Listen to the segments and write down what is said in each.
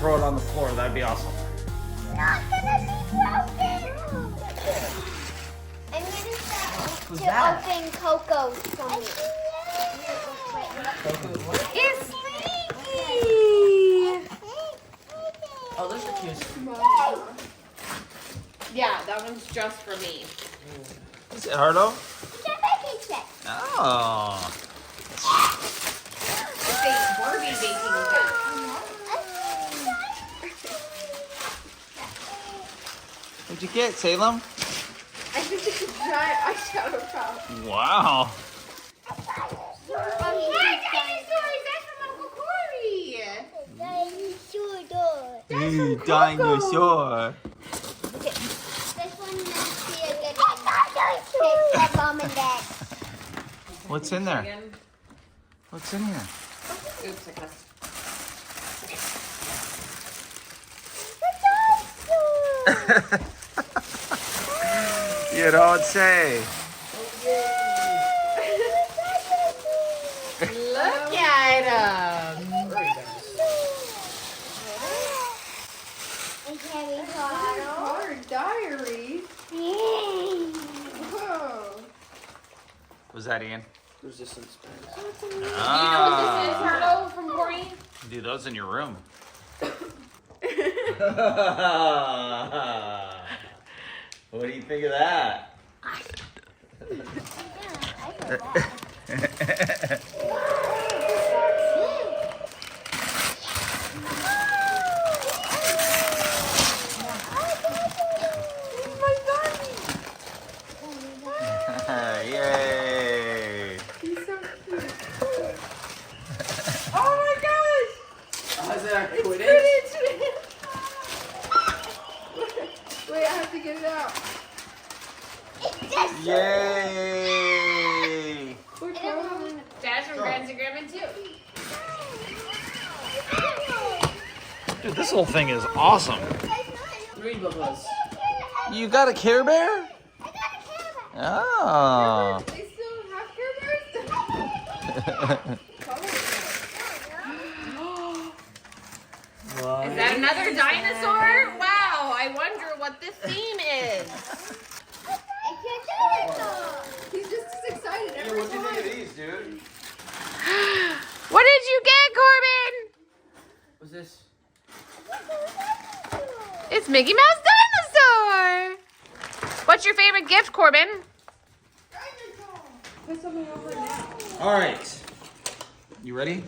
throw it on the floor. That'd be awesome. Not gonna be broken. I'm gonna start to open Coco's for me. It's Sneaky! Oh, those are cute. Yeah, that one's just for me. Is it Hardo? Oh. Oh. It's a Barbie baking kit. What'd you get, Salem? I think it's a giant eyeshadow palette. Wow. Dinosaur. This one is a good one. For Mom and Dad. What's in there? What's in here? Oops, I cussed. You don't say. Look at him. Harry Potter. Our diary. Yay. Whoa. Was that Ian? Resistance bands. Do you know what this is, Harlow, from Corey? Do those in your room. What do you think of that? Yeah, I heard that. Yay! He's so cute. Oh my gosh! How's that? It's Quidditch? Quidditch! Wait, I have to get it out. Yay! Dash from Grand's and Grandma too. Dude, this whole thing is awesome. 3 bubbles. You got a Care Bear? Oh. They still have Care Bears? Is that another dinosaur? Wow, I wonder what the theme is. He's just as excited every What'd you think of time. these, dude? What did you get, Corbin? What's this? It's Mickey Mouse Dinosaur. What's your favorite gift, Corbin? Put something over now. All right. You ready?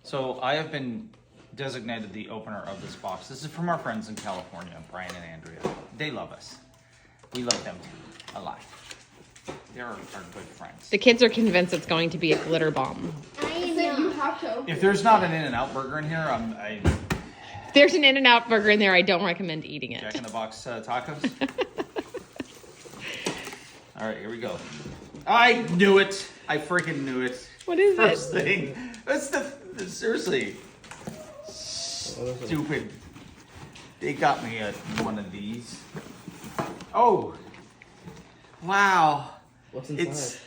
So I have been designated the opener of this box. This is from our friends in California, Brian and Andrea. They love us. We love them too, a lot. They're our good friends. The kids are convinced it's going to be a glitter bomb. You have to. If there's not an In-N-Out burger in here, I'm There's an In-N-Out burger in there. I don't recommend eating it. Jack in the Box tacos. All right, here we go. I knew it. I freaking knew it. What is First it? thing. That's seriously stupid. They got me one of these. Oh, wow. What's inside? It's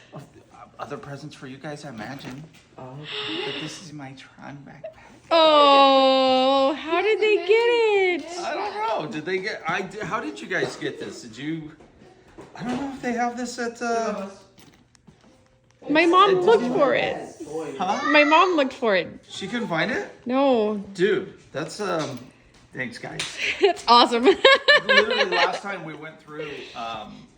other presents for you guys, I imagine. Oh. But this is my Tron backpack. Oh, how did they get it? I don't know. Did they get? How did you guys get this? Did you? I don't know if they have this at. My mom looked for it. Huh? My mom looked for it. She couldn't find it, No, dude. That's Thanks, guys. it's awesome. Literally, last time we went through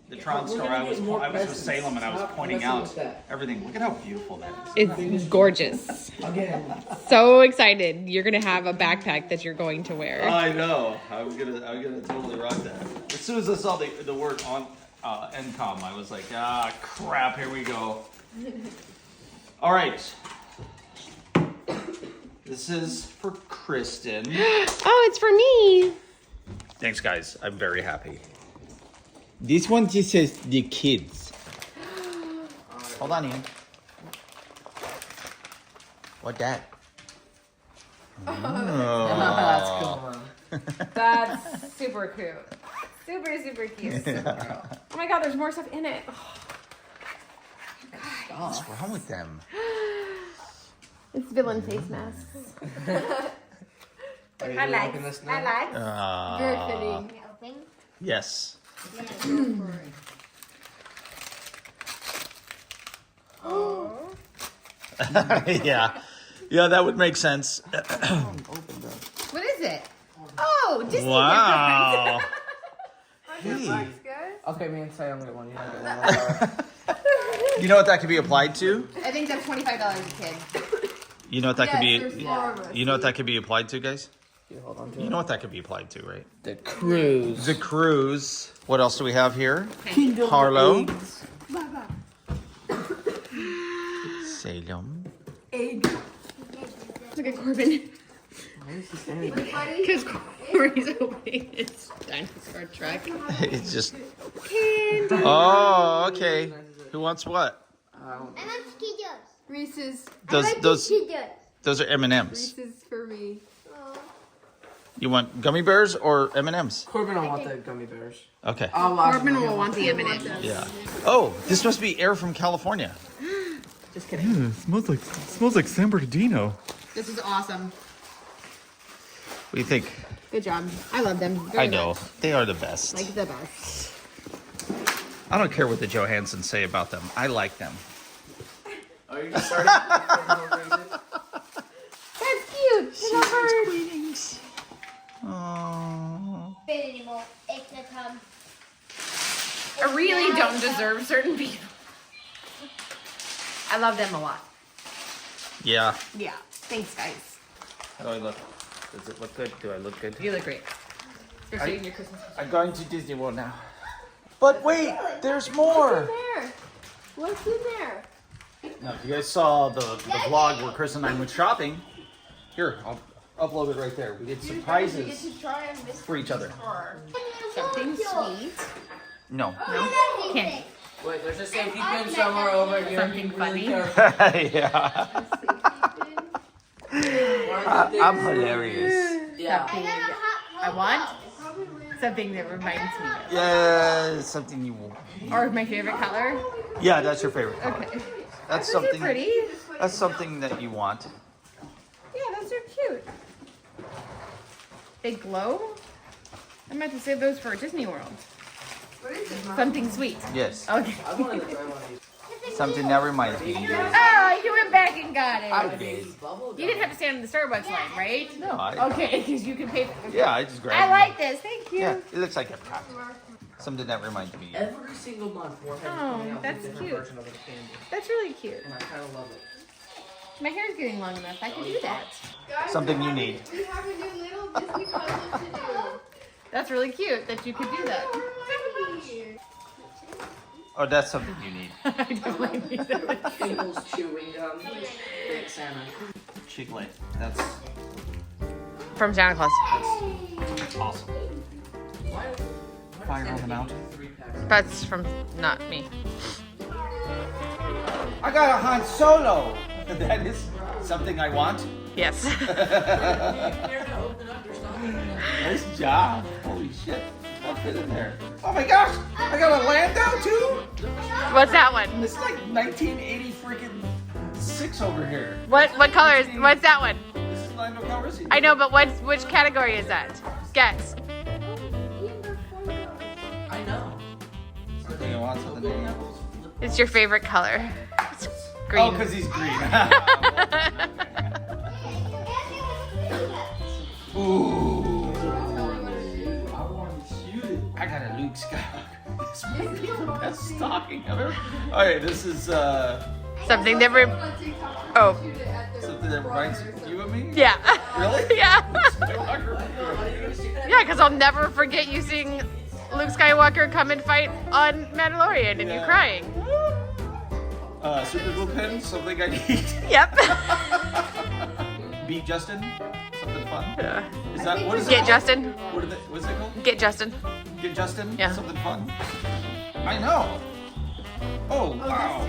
the Tron store, I was with Salem and I was pointing out everything. Look at how beautiful that is. It's gorgeous. Again. So excited. You're going to have a backpack that you're going to wear. I know. I'm gonna totally rock that. As soon as I saw the word on NCOM, I was like, ah, crap. Here we go. All right. This is for Kristen. Oh, it's for me. Thanks, guys. I'm very happy. This one just says the kids. Hold on, Ian. What that? That's cool. That's super cute. Super, super cute. Oh my god, there's more stuff in it. What's wrong with them? It's villain face masks. Are you I like. liking this now? I like. Very fitting. Can I open? Yes. Yeah. Yeah, that would make sense. What is it? Oh, Disney Wow. World. Hey. Okay, me and Say I'm get one. You don't get one. You know what that could be applied to? I think that's $25 a kid. You know what that could Yes, be? there's 4 of us. You know what that could be applied to, guys? You hold on to You it. know what that could be applied to, right? The cruise. The cruise. What else do we have here? Kingdom Harlow. Eggs. Salem. Look at Corbin. Why is he standing? Because Corey's opening his dinosaur truck. It's just. Candy. Oh, okay. Who wants what? I want Skittles. Reese's. Those are M&Ms. Reese's for me. You want gummy bears or M&Ms? Corbin will want the gummy bears. Okay. Corbin will want the M&Ms. Yeah. Oh, this must be air from California. Just kidding. It smells like San Bernardino. This is awesome. What do you think? Good job. I love them. Very I know. much. They are the best. Like the best. I don't care what the Johansons say about them. I like them. Oh, you're just starting for no reason? That's cute. It's a bird. Greetings. Oh. Fit anymore. It's a tongue. I really don't deserve certain people. I love them a lot. Yeah. Yeah. Thanks, guys. How do I look? Does it look good? Do I look good? You look great. Especially in your Christmas. I'm going to Disney World now. But wait, there's more. There. What's in there? Now, if you guys saw the vlog where Chris and I went shopping, here, I'll upload it right there. We did surprises for each other. Something sweet. No. Candy. Wait, there's a safety pin somewhere over here. Something Be really funny. careful. Yeah. I'm hilarious. Yeah. Something I want. Something that reminds me of. Yeah, something you. Or my favorite color. Yeah, that's your favorite color. Okay. That's Those are something. pretty. That's something that you want. Yeah, those are cute. They glow? I meant to save those for Disney World. Something sweet. Yes. Okay. I wanted to try one of these. Something that reminds me. Oh, you went back and got it. I did. Bubble You didn't have to stand in the Starbucks line, right? No, I. Okay, because you can pay for Yeah, I just grabbed. I it. like this. Thank you. Yeah, it looks like a pot. Something that reminds me. Every single month, Warhead's Oh, coming out with a that's different cute. version of the candy. That's really cute. And I kind of love it. My hair's getting long enough. I can do that. Something you need. We have a new little Disney puzzle to do. That's really cute that you could do that. Oh, that's something you need. I definitely need that. Kinkles chewing gum. Big Santa. Chick-fil-A. That's From Santa Claus. awesome. Why Fire on the mountain. 3 packs? That's from not me. I got a Han Solo. That is something I want. Yes. Here to open up your stocking. Nice job. Holy shit. I'll fit in there. Oh my gosh. I got a Lando too. What's that one? It's like 1980 freaking 6 over here. What color is? What's that one? This is Lando Calrissian. I know, but which category is that? Guess. I know. Something I want, something I need. It's your favorite color. It's Oh, green. because he's green. Ooh. I got a Luke Skywalker. This might be the best stocking ever. Okay, this is Something that Oh. something that reminds you of me. Yeah. Really? Yeah. Skywalker. Yeah, because I'll never forget you seeing Luke Skywalker come and fight on Mandalorian and you Yeah. crying. Super glue pen, something I need. Yep. Beat Justin, something fun. Yeah. Is that what is it? Get called? Justin. What's it called? Get Justin. Get Justin? Yeah. Something fun? I know. Oh, wow.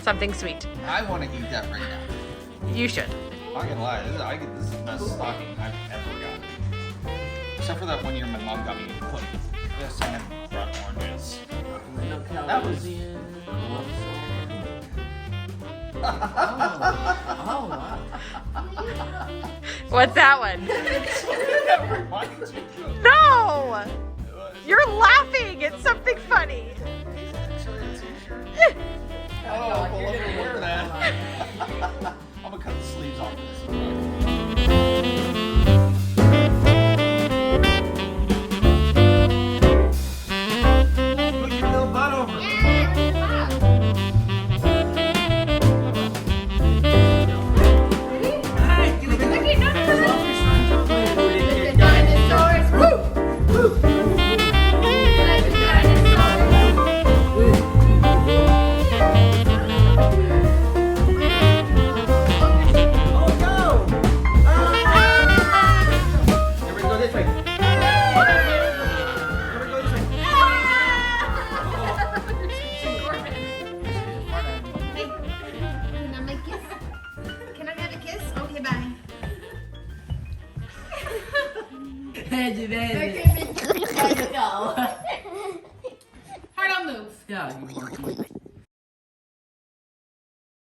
Something sweet. I want to eat that right now. You should. I'm not gonna lie, this is the best stocking I've ever gotten. Except for that one year my mom got me put this and brought oranges. That was Oh, wow. What's that one? That reminds me. No! You're laughing. It's something funny. Oh, well, let me wear that. I'm gonna cut the sleeves off of this. Put your little butt over. Everybody go this way. Everybody go this way. Can I make kiss? Can I have a kiss? Okay, bye. Let's go. Heart on move. Yeah, you want to.